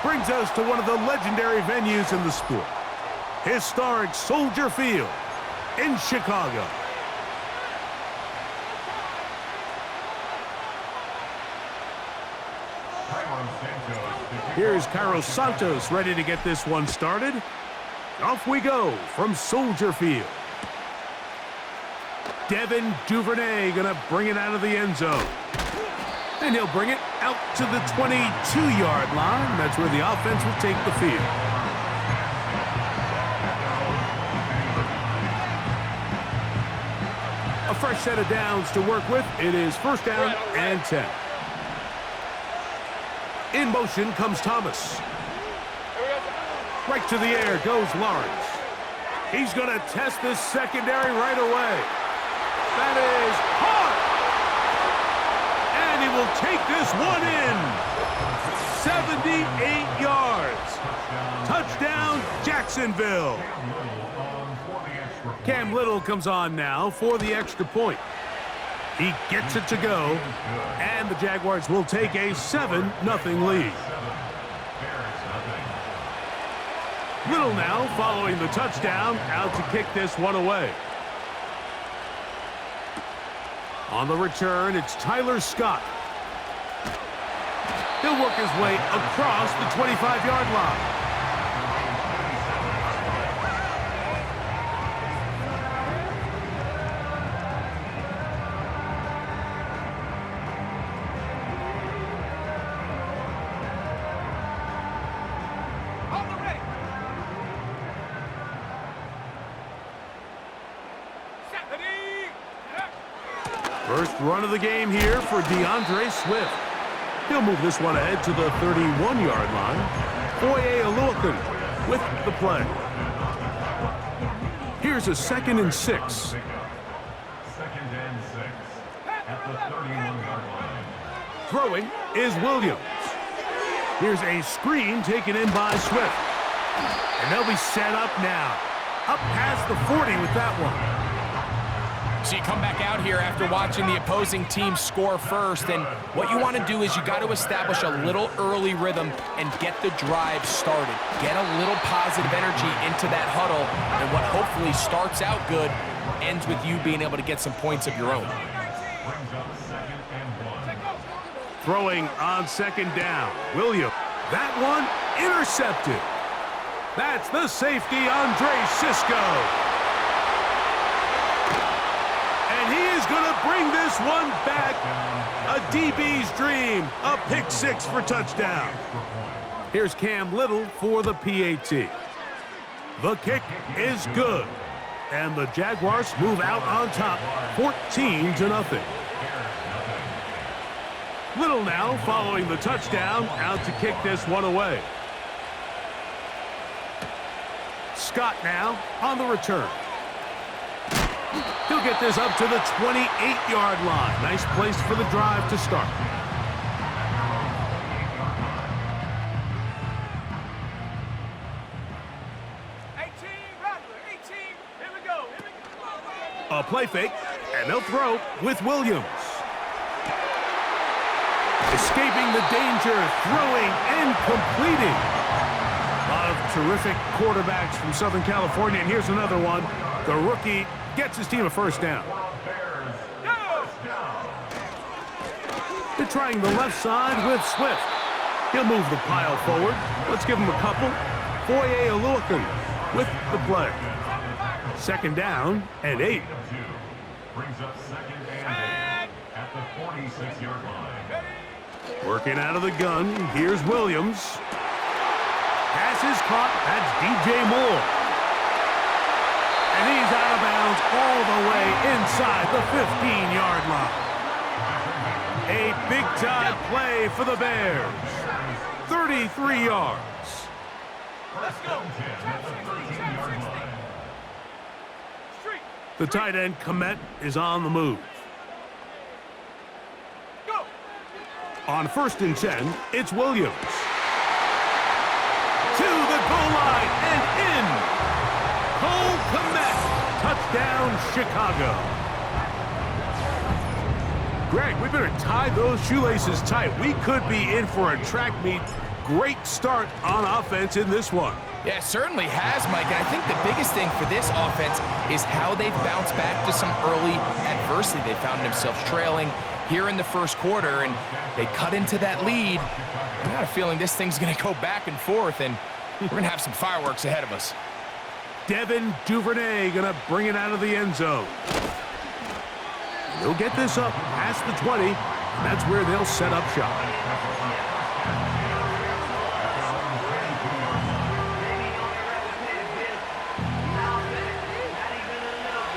brings us to one of the legendary venues in the sport. Historic Soldier Field in Chicago. Here's Carlos Santos ready to get this one started. Off we go from Soldier Field. Devin Duvernay gonna bring it out of the end zone. And he'll bring it out to the 22-yard line. That's where the offense will take the field. A fresh set of downs to work with. It is first down and 10. In motion comes Thomas. Right to the air goes Lawrence. He's going to test this secondary right away. That is hard. And he will take this one in. 78 yards. Touchdown, Jacksonville. Cam Little comes on now for the extra point. He gets it to go, and the Jaguars will take a 7-0 lead. Little now following the touchdown, out to kick this one away. On the return, it's Tyler Scott. He'll work his way across the 25-yard line. First run of the game here for DeAndre Swift. He'll move this one ahead to the 31-yard line. Foye Oluokun with the play. Here's a 2nd and 6. 2nd and 6 at the 31-yard line. Throwing is Williams. Here's a screen taken in by Swift. And they'll be set up now. Up past the 40 with that one. So you come back out here after watching the opposing team score first, and what you want to do is you got to establish a little early rhythm and get the drive started. Get a little positive energy into that huddle, and what hopefully starts out good ends with you being able to get some points of your own. Throwing on 2nd down. Williams. That one intercepted. That's the safety, Andre Sisco. And he is going to bring this one back. A DB's dream. A pick 6 for touchdown. Here's Cam Little for the PAT. The kick is good. And the Jaguars move out on top, 14-0. Little now following the touchdown, out to kick this one away. Scott now on the return. He'll get this up to the 28-yard line. Nice place for the drive to start. A play fake, and they'll throw with Williams. Escaping the danger, throwing and completing. A lot of terrific quarterbacks from Southern California, and here's another one. The rookie gets his team a first down. They're trying the left side with Swift. He'll move the pile forward. Let's give him a couple. Foye Oluokun with the play. 2nd down and 8. Brings up 2nd and 8 at the 46-yard line. Working out of the gun, here's Williams. Pass is caught, that's DJ Moore. And he's out of bounds all the way inside the 15-yard line. A big-time play for the Bears. 33 yards. Let's go. The tight end, Komet, is on the move. On 1st and 10, it's Williams. To the goal line and in. Cole Komet. Touchdown, Chicago. Greg, we better tie those shoelaces tight. We could be in for a track meet great start on offense in this one. Yeah, it certainly has, Mike, and I think the biggest thing for this offense is how they've bounced back to some early adversity. They found themselves trailing here in the first quarter, and they cut into that lead. I got a feeling this thing's going to go back and forth, and we're going to have some fireworks ahead of us. Devin Duvernay going to bring it out of the end zone. He'll get this up past the 20, and that's where they'll set up shop.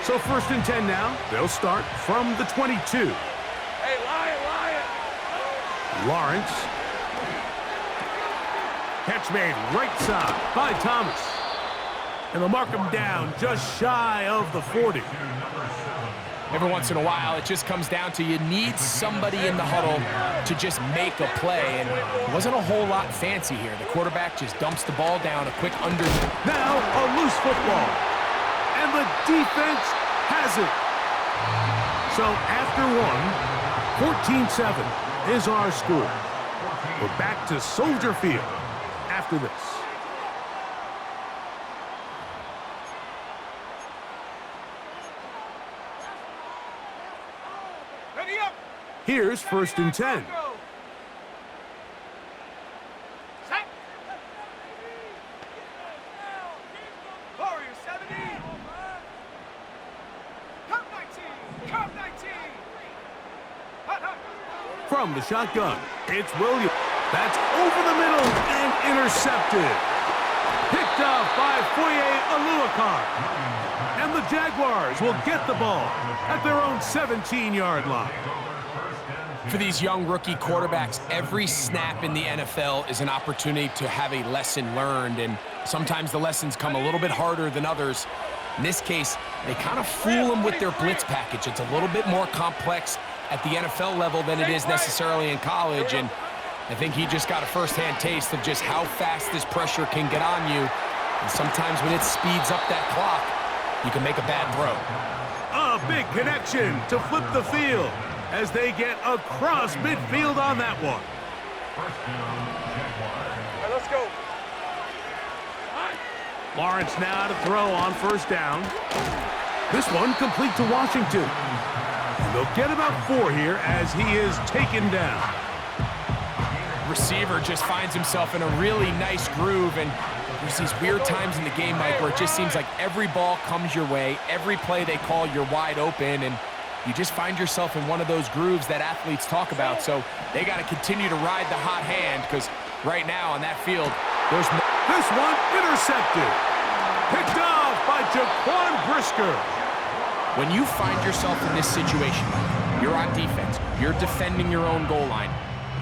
So 1st and 10 now. They'll start from the 22. Hey, Lion! Lawrence. Catch made right side by Thomas. And they'll mark him down just shy of the 40. Every once in a while, it just comes down to you need somebody in the huddle to just make a play, and it wasn't a whole lot fancy here. The quarterback just dumps the ball down, a quick under. Now a loose football, and the defense has it. So after one, 14-7 is our score. We're back to Soldier Field after this. Here's 1st and 10. From the shotgun, it's Williams. That's over the middle and intercepted. Picked off by Foye Aluakar. And the Jaguars will get the ball at their own 17-yard line. For these young rookie quarterbacks, every snap in the NFL is an opportunity to have a lesson learned, and sometimes the lessons come a little bit harder than others. In this case, they kind of fool them with their blitz package. It's a little bit more complex at the NFL level than it is necessarily in college, and I think he just got a first-hand taste of just how fast this pressure can get on you, and sometimes when it speeds up that clock, you can make a bad throw. A big connection to flip the field as they get across midfield on that one. All right, let's go. Lawrence now to throw on 1st down. This one complete to Washington. And they'll get about 4 here as he is taken down. Receiver just finds himself in a really nice groove, and there's these weird times in the game, Mike, where it just seems like every ball comes your way, every play they call, you're wide open, and you just find yourself in one of those grooves that athletes talk about. So they got to continue to ride the hot hand, because right now on that field, there's no... This one intercepted. Picked off by Jaquan Brisker. When you find yourself in this situation, you're on defense, you're defending your own goal line,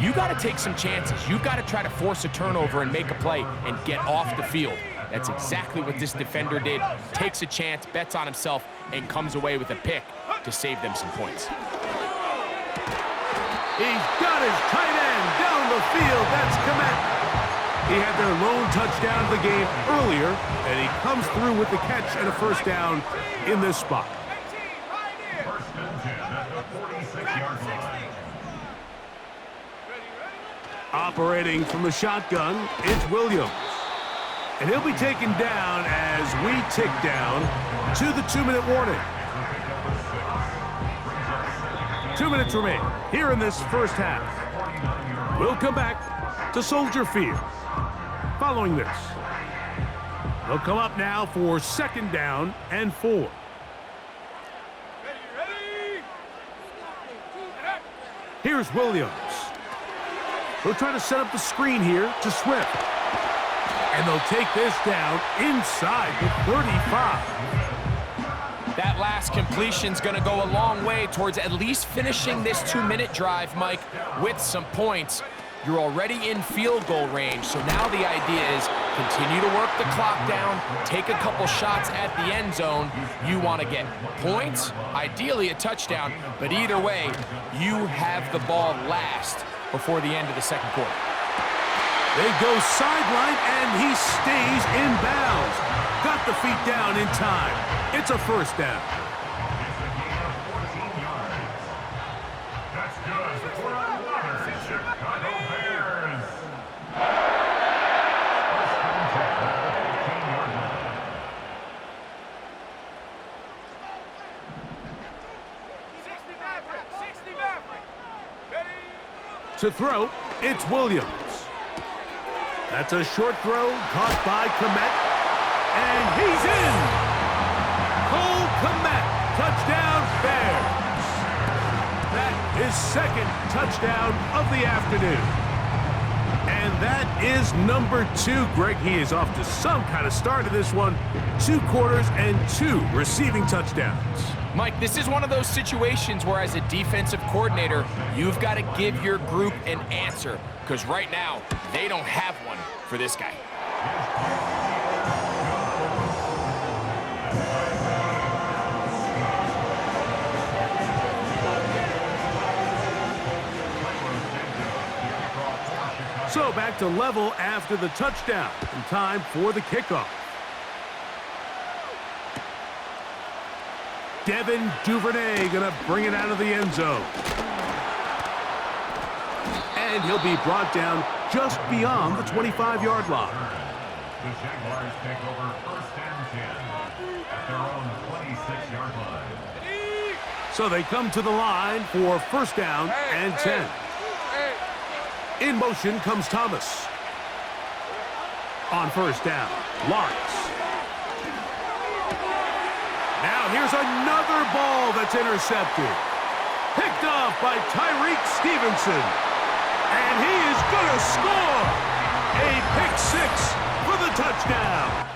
you got to take some chances. You got to try to force a turnover and make a play and get off the field. That's exactly what this defender did. Takes a chance, bets on himself, and comes away with a pick to save them some points. He's got his tight end down the field. That's Komet. He had their lone touchdown of the game earlier, and he comes through with the catch and a 1st down in this spot. 1st and 10 at the 46-yard line. Operating from the shotgun, it's Williams. And he'll be taken down as we tick down to the 2-minute warning. 2 minutes remain here in this first half. We'll come back to Soldier Field following this. They'll come up now for 2nd down and 4. Here's Williams. They'll try to set up the screen here to Swift. And they'll take this down inside the 35. That last completion's going to go a long way towards at least finishing this 2-minute drive, Mike, with some points. You're already in field goal range, so now the idea is continue to work the clock down, take a couple shots at the end zone. You want to get points, ideally a touchdown, but either way, you have the ball last before the end of the 2nd quarter. They go sideline, and he stays in bounds. Got the feet down in time. It's a 1st down. That's good for 11, Chicago Bears. To throw, it's Williams. That's a short throw caught by Komet. And he's in! Cole Komet, touchdown Bears. That is second touchdown of the afternoon. And that is number 2. Greg, he is off to some kind of start in this one. 2 quarters and 2 receiving touchdowns. Mike, this is one of those situations where as a defensive coordinator, you've got to give your group an answer. Because right now, they don't have one for this guy. So back to level after the touchdown. And time for the kickoff. Devin Duvernay gonna bring it out of the end zone. And he'll be brought down just beyond the 25-yard line. The Jaguars take over 1st and 10 at their own 26-yard line. So they come to the line for 1st down and 10. In motion comes Thomas. On 1st down, Lawrence. Now here's another ball that's intercepted. Picked off by Tyreek Stevenson. And he is going to score. A pick 6 for the touchdown.